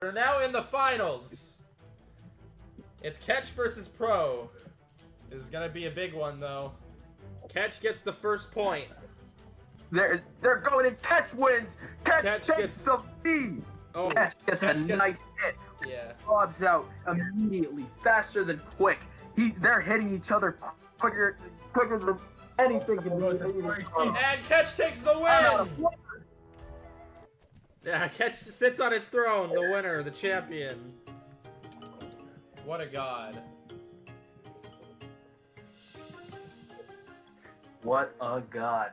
We're now in the finals. It's Kech versus Pro. This is gonna be a big one, though. Kech gets the first point. They're going in. Kech wins. Kech takes the lead. Oh, Kech gets a nice hit. Yeah. Bobs out immediately, faster than quick. They're hitting each other quicker than anything can be. And Kech takes the win. Yeah, Kech sits on his throne, the winner, the champion. What a god. What a god.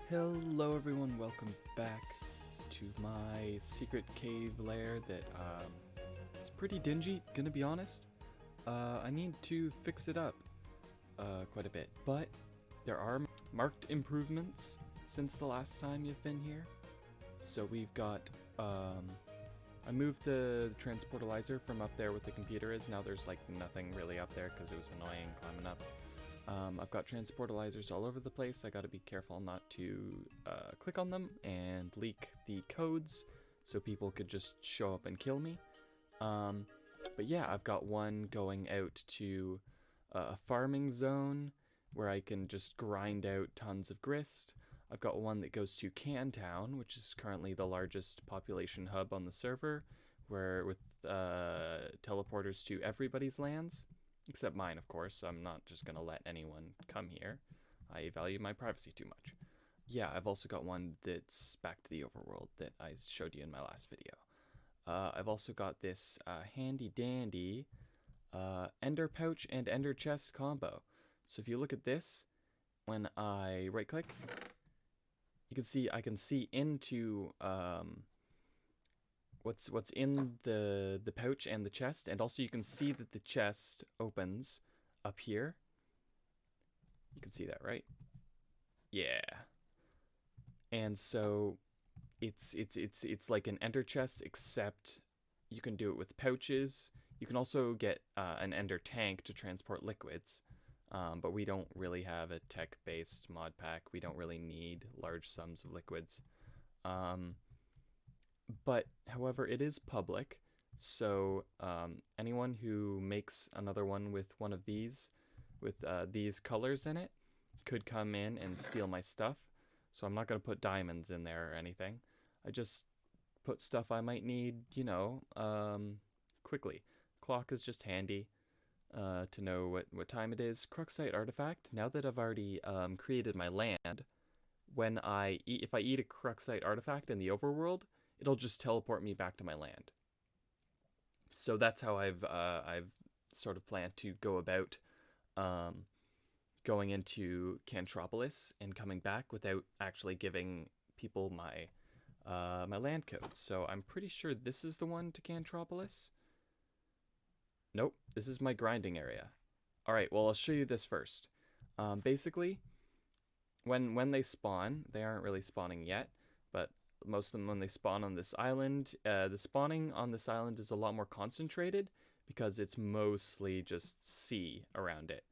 Hello everyone, welcome back to my secret cave lair that, it's pretty dingy, gonna be honest. I need to fix it up, quite a bit, but there are marked improvements since the last time you've been here. So we've got, I moved the transportalizer from up there where the computer is. Now there's like nothing really up there because it was annoying climbing up. I've got transportalizers all over the place. I gotta be careful not to click on them and leak the codes so people could just show up and kill me. But yeah, I've got one going out to a farming zone where I can just grind out tons of grist. I've got one that goes to Cantown, which is currently the largest population hub on the server, where with teleporters to everybody's lands. Except mine, of course. I'm not just going to let anyone come here. I value my privacy too much. Yeah, I've also got one that's back to the overworld that I showed you in my last video. I've also got this handy-dandy ender pouch and ender chest combo. So if you look at this, when I right-click, you can see I can see into what's in the pouch and the chest, and also you can see that the chest opens up here. You can see that, right? Yeah. And so it's like an ender chest, except you can do it with pouches. You can also get an ender tank to transport liquids, but we don't really have a tech-based mod pack. We don't really need large sums of liquids. But, however, it is public, so anyone who makes another one with one of these, with these colors in it, could come in and steal my stuff. So I'm not going to put diamonds in there or anything. I just put stuff I might need, you know, quickly. Clock is just handy to know what time it is. Cruxite artifact, now that I've already created my land, when if I eat a Cruxite artifact in the overworld, it'll just teleport me back to my land. So that's how I've sort of planned to go about going into Cantropolis and coming back without actually giving people my my land codes. So I'm pretty sure this is the one to Cantropolis. Nope, this is my grinding area. All right, well, I'll show you this first. Basically, when they spawn, they aren't really spawning yet, but most of them, when they spawn on this island, the spawning on this island is a lot more concentrated because it's mostly just sea around it.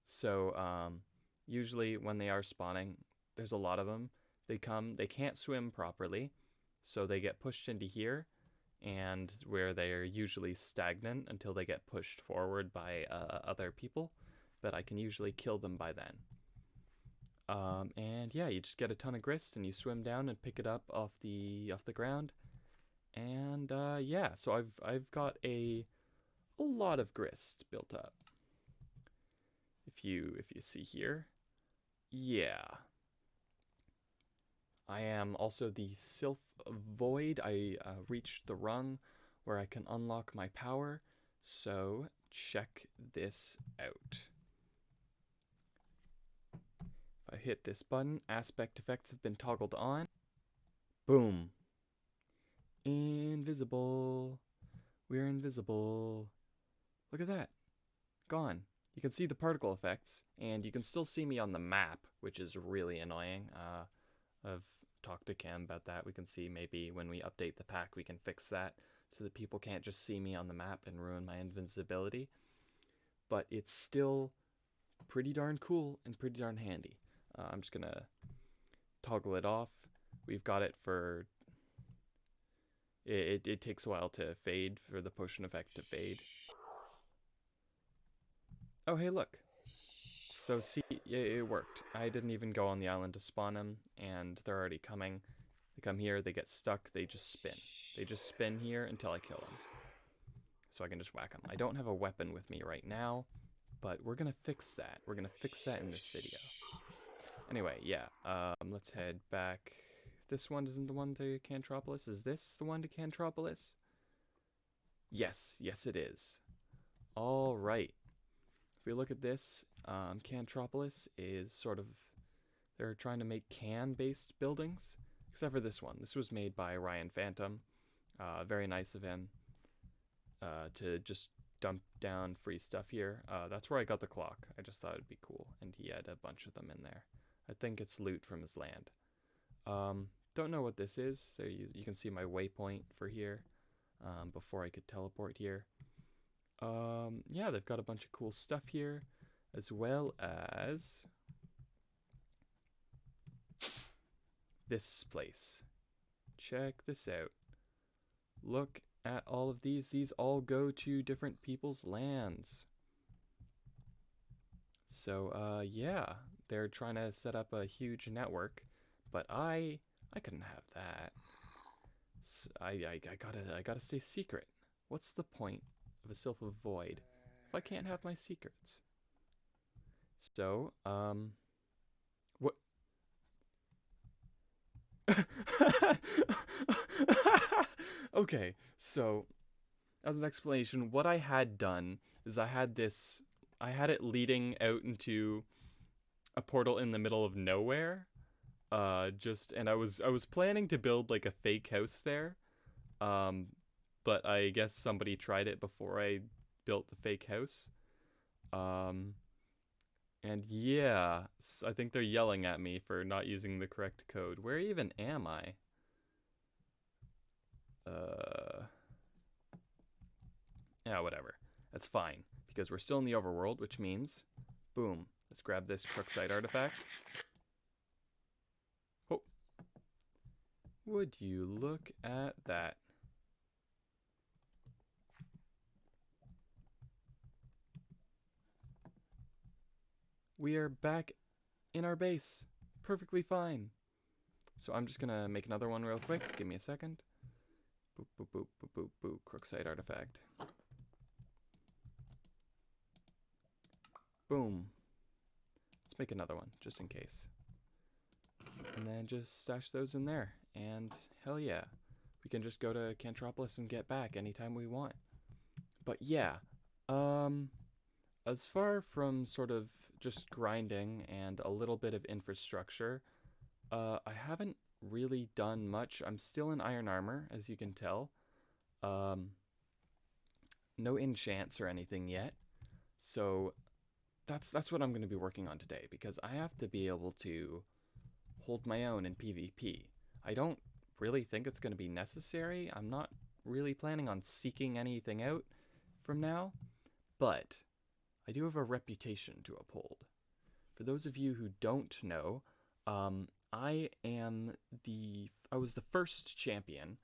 So usually when they are spawning, there's a lot of them. They can't swim properly, so they get pushed into here, and where they are usually stagnant until they get pushed forward by other people, but I can usually kill them by then. And yeah, you just get a ton of grist and you swim down and pick it up off the ground. And yeah, so I've got a lot of grist built up. If you see here, yeah. I am also the Sylph Void. I reached the rung where I can unlock my power. So check this out. I hit this button, aspect effects have been toggled on. Boom. Invisible. We're invisible. Look at that. Gone. You can see the particle effects, and you can still see me on the map, which is really annoying. I've talked to Cam about that. We can see maybe when we update the pack, we can fix that so that people can't just see me on the map and ruin my invincibility. But it's still pretty darn cool and pretty darn handy. I'm just gonna toggle it off. We've got it for... It takes a while to fade, for the potion effect to fade. Oh, hey, look. So, see, it worked. I didn't even go on the island to spawn them, and they're already coming. They come here, they get stuck, they just spin. They just spin here until I kill them. So I can just whack them. I don't have a weapon with me right now, but we're gonna fix that. We're gonna fix that in this video. Anyway, yeah, let's head back. This one isn't the one to Cantropolis. Is this the one to Cantropolis? Yes, yes it is. All right. If we look at this, Cantropolis is sort of... They're trying to make can-based buildings, except for this one. This was made by Ryan Phantom. Very nice of him to just dump down free stuff here. That's where I got the clock. I just thought it'd be cool, and he had a bunch of them in there. I think it's loot from his land. Don't know what this is. There you can see my waypoint for here before I could teleport here. Yeah, they've got a bunch of cool stuff here, as well as this place. Check this out. Look at all of these. These all go to different people's lands. So, yeah, they're trying to set up a huge network, but I couldn't have that. So I gotta stay secret. What's the point of a Sylph of Void if I can't have my secrets? So, what? Okay, so as an explanation, what I had done is I had it leading out into a portal in the middle of nowhere. And I was planning to build like a fake house there. But I guess somebody tried it before I built the fake house. And yeah, I think they're yelling at me for not using the correct code. Where even am I? Yeah, whatever. That's fine, because we're still in the overworld, which means, boom, let's grab this Crookside artifact. Oh. Would you look at that? We are back in our base. Perfectly fine. So I'm just gonna make another one real quick. Give me a second. Boop, boop, boop, boop, boop, boop. Crookside artifact. Boom. Let's make another one, just in case. And then just stash those in there. And hell yeah. We can just go to Cantropolis and get back anytime we want. But yeah. As far from sort of just grinding and a little bit of infrastructure, I haven't really done much. I'm still in iron armor, as you can tell. No enchants or anything yet. So that's what I'm going to be working on today, because I have to be able to hold my own in PvP. I don't really think it's going to be necessary. I'm not really planning on seeking anything out from now, but I do have a reputation to uphold. For those of you who don't know, I was the first champion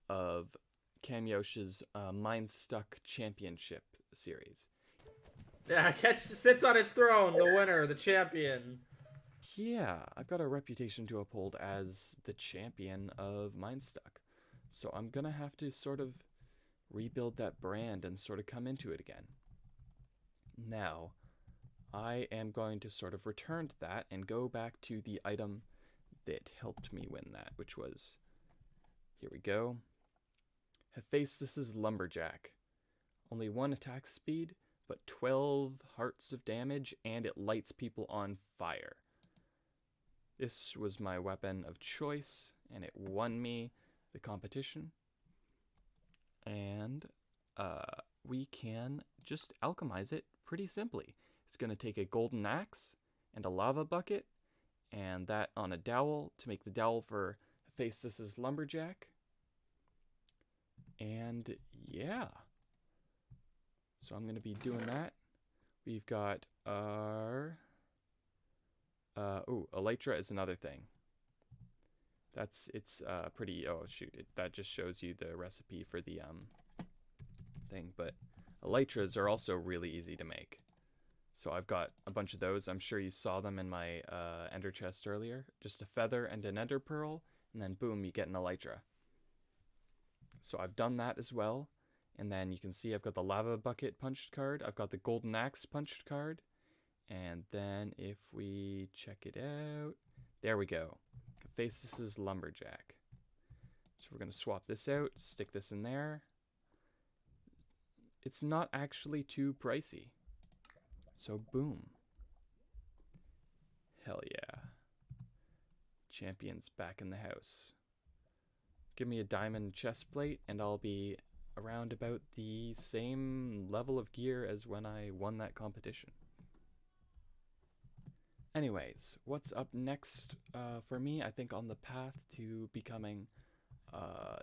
of Camyosh's MINESTUCK Championship series. Yeah, Kech sits on his throne, the winner, the champion. Yeah, I've got a reputation to uphold as the champion of MINESTUCK. So I'm gonna have to sort of rebuild that brand and sort of come into it again. Now, I am going to sort of return to that and go back to the item that helped me win that, which was, here we go, Hephaestus's Lumberjack. Only 1 attack speed, but 12 hearts of damage, and it lights people on fire. This was my weapon of choice, and it won me the competition. And we can just alchemize it pretty simply. It's going to take a golden axe and a lava bucket, and that on a dowel to make the dowel for Hephaestus's Lumberjack. And yeah. So I'm going to be doing that. We've got our Oh, Elytra is another thing. It's pretty, oh shoot, that just shows you the recipe for the thing, but Elytras are also really easy to make. So I've got a bunch of those. I'm sure you saw them in my ender chest earlier. Just a feather and an ender pearl, and then boom, you get an Elytra. So I've done that as well. And then you can see I've got the lava bucket punched card. I've got the golden axe punched card. And then if we check it out, there we go. Faces lumberjack. So we're going to swap this out, stick this in there. It's not actually too pricey. So boom. Hell yeah. Champions back in the house. Give me a diamond chest plate and I'll be around about the same level of gear as when I won that competition. Anyways, what's up next for me? I think on the path to becoming a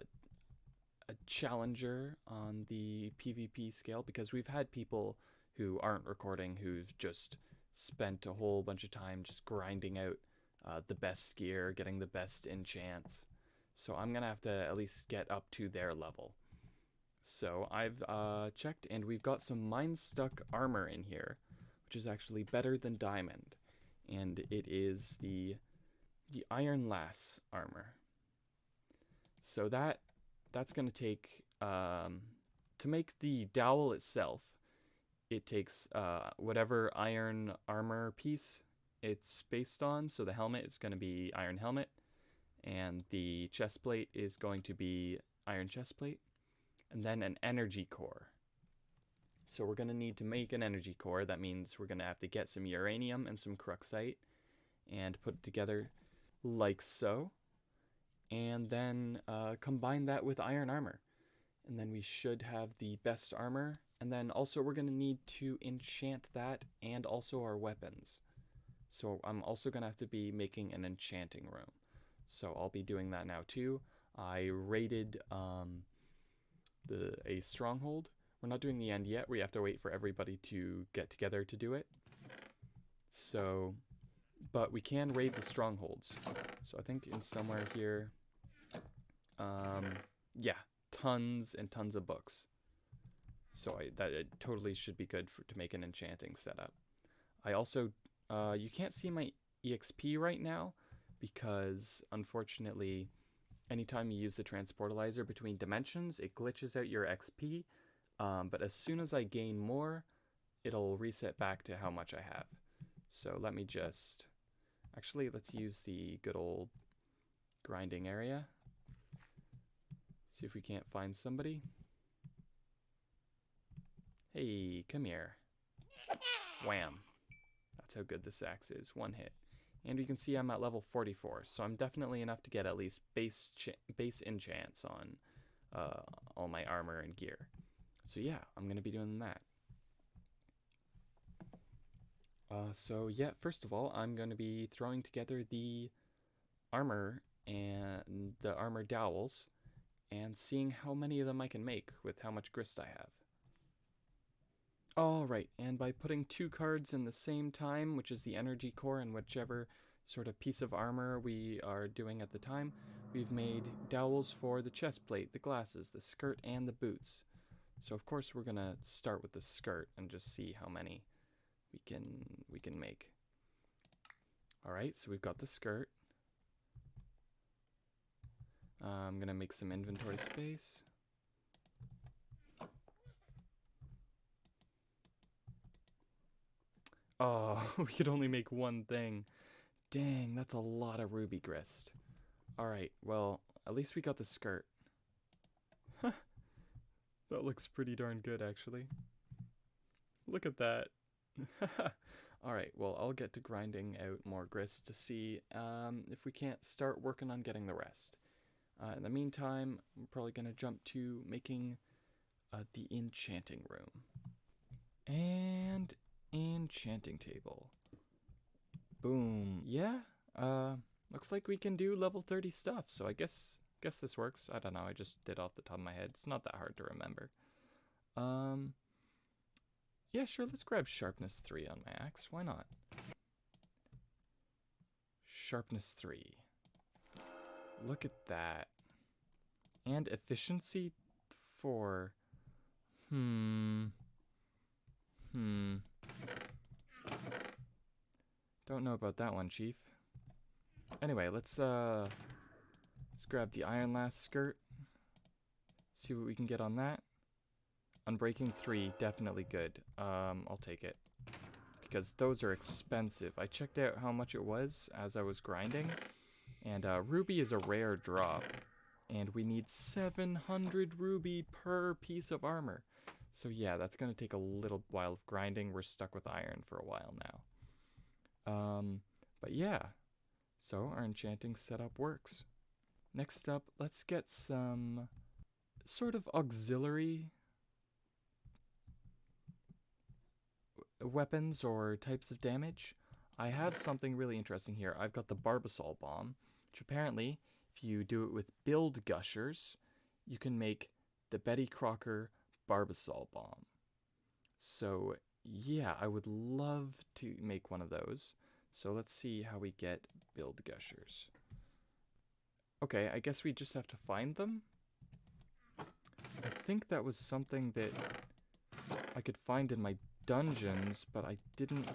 challenger on the PvP scale, because we've had people who aren't recording who've just spent a whole bunch of time just grinding out the best gear, getting the best enchants. So I'm gonna have to at least get up to their level. So I've checked and we've got some MINESTUCK armor in here, which is actually better than diamond. And it is the Iron Lass armor. So that's going to take, to make the dowel itself, it takes whatever iron armor piece it's based on. So the helmet is going to be iron helmet, and the chest plate is going to be iron chest plate, and then an energy core. So we're going to need to make an energy core. That means we're going to have to get some uranium and some cruxite and put it together like so. And then combine that with iron armor. And then we should have the best armor. And then also we're going to need to enchant that and also our weapons. So I'm also going to have to be making an enchanting room. So I'll be doing that now too. I raided a stronghold. We're not doing the end yet. We have to wait for everybody to get together to do it. So, but we can raid the strongholds. So I think in somewhere here, yeah, tons and tons of books. So it totally should be good to make an enchanting setup. I also, you can't see my EXP right now because unfortunately, anytime you use the transportalizer between dimensions, it glitches out your XP. But as soon as I gain more, it'll reset back to how much I have. So let me just, actually let's use the good old grinding area. See if we can't find somebody. Hey, come here. Wham. That's how good this axe is, one hit. And you can see I'm at level 44, so I'm definitely enough to get at least base enchants on all my armor and gear. So yeah, I'm going to be doing that. So yeah, first of all, I'm going to be throwing together the armor and the armor dowels and seeing how many of them I can make with how much grist I have. Alright, and by putting 2 cards in the same time, which is the energy core and whichever sort of piece of armor we are doing at the time, we've made dowels for the chest plate, the glasses, the skirt, and the boots. So of course we're gonna start with the skirt and just see how many we can make. Alright, so we've got the skirt. I'm gonna make some inventory space. Oh, we could only make one thing. Dang, that's a lot of ruby grist. Alright, well, at least we got the skirt. That looks pretty darn good, actually. Look at that. Alright, well, I'll get to grinding out more grist to see if we can't start working on getting the rest. In the meantime, I'm probably going to jump to making the enchanting room. And enchanting table. Boom. Yeah, looks like we can do level 30 stuff, so I guess this works. I don't know, I just did off the top of my head. It's not that hard to remember. Yeah, sure, let's grab sharpness 3 on my axe. Why not? Sharpness 3. Look at that. And efficiency 4. Don't know about that one, Chief. Anyway, let's grab the Iron Last skirt. See what we can get on that. Unbreaking 3, definitely good. I'll take it. Because those are expensive. I checked out how much it was as I was grinding. And ruby is a rare drop. And we need 700 ruby per piece of armor. So yeah, that's going to take a little while of grinding. We're stuck with iron for a while now. But yeah. So our enchanting setup works. Next up, let's get some sort of auxiliary weapons or types of damage. I have something really interesting here. I've got the Barbasol Bomb, which apparently, if you do it with Build Gushers, you can make the Betty Crocker Barbasol Bomb. So yeah, I would love to make one of those. So let's see how we get Build Gushers. Okay, I guess we just have to find them. I think that was something that I could find in my dungeons, but I didn't.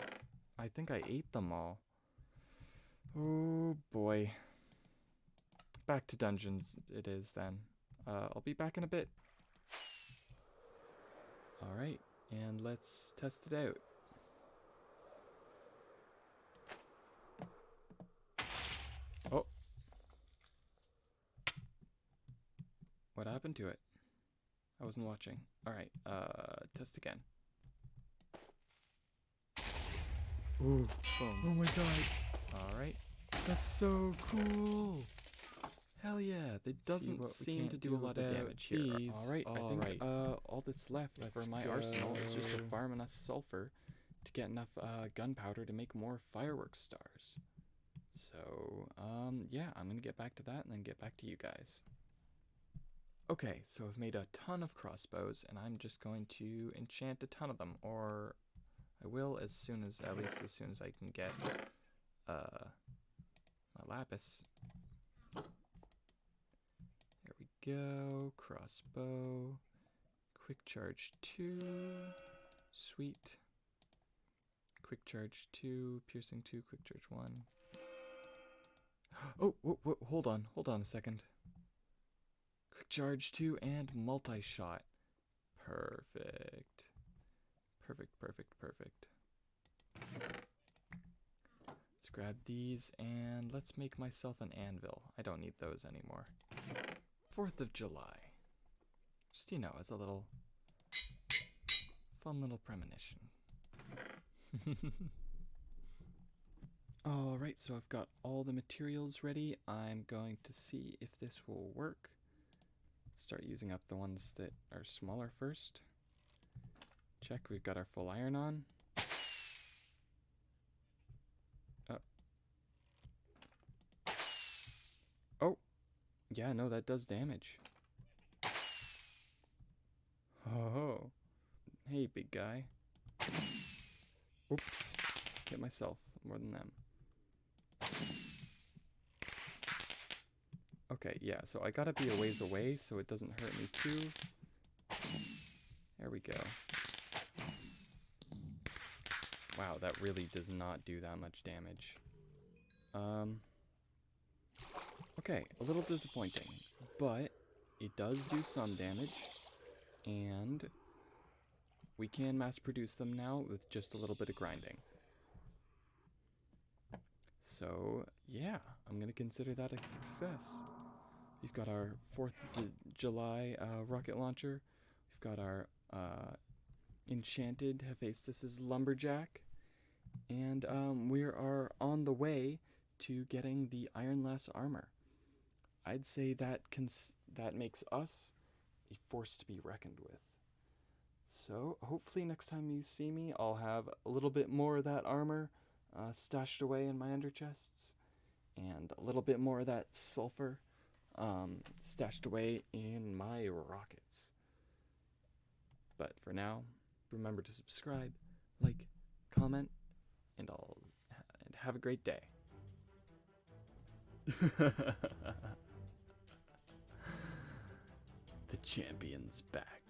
I think I ate them all. Oh boy. Back to dungeons it is then. I'll be back in a bit. Alright, and let's test it out. Oh. What happened to it? I wasn't watching. Alright, test again. Ooh, boom. Oh my god. Alright. That's so cool. Hell yeah, that doesn't seem to do a lot of damage here. Alright, I think all that's left for my arsenal is just to farm enough sulfur to get enough gunpowder to make more fireworks stars. So, yeah, I'm gonna get back to that and then get back to you guys. Okay, so I've made a ton of crossbows and I'm just going to enchant a ton of them, or I will at least as soon as I can get my lapis. There we go. Crossbow. Quick charge 2. Sweet. Quick charge 2. Piercing 2. Quick charge 1. Oh, hold on a second. Quick charge 2 and multi-shot. Perfect. Perfect. Let's grab these and let's make myself an anvil. I don't need those anymore. 4th of July. Just, you know, as a little fun little premonition. Alright, so I've got all the materials ready. I'm going to see if this will work. Start using up the ones that are smaller first. Check, we've got our full iron on. Oh, yeah, no, that does damage. Oh, hey, big guy. Oops, hit myself more than them. Okay, yeah, so I gotta be a ways away so it doesn't hurt me too. There we go. Wow, that really does not do that much damage. Okay, a little disappointing, but it does do some damage, and we can mass produce them now with just a little bit of grinding. So, yeah, I'm going to consider that a success. We've got our 4th of July rocket launcher. We've got our enchanted Hephaestus's lumberjack. And we are on the way to getting the Iron Lass armor. I'd say that makes us a force to be reckoned with. So hopefully next time you see me, I'll have a little bit more of that armor stashed away in my ender chests, and a little bit more of that sulfur stashed away in my rockets. But for now, remember to subscribe, like, comment, and have a great day. The champion's back.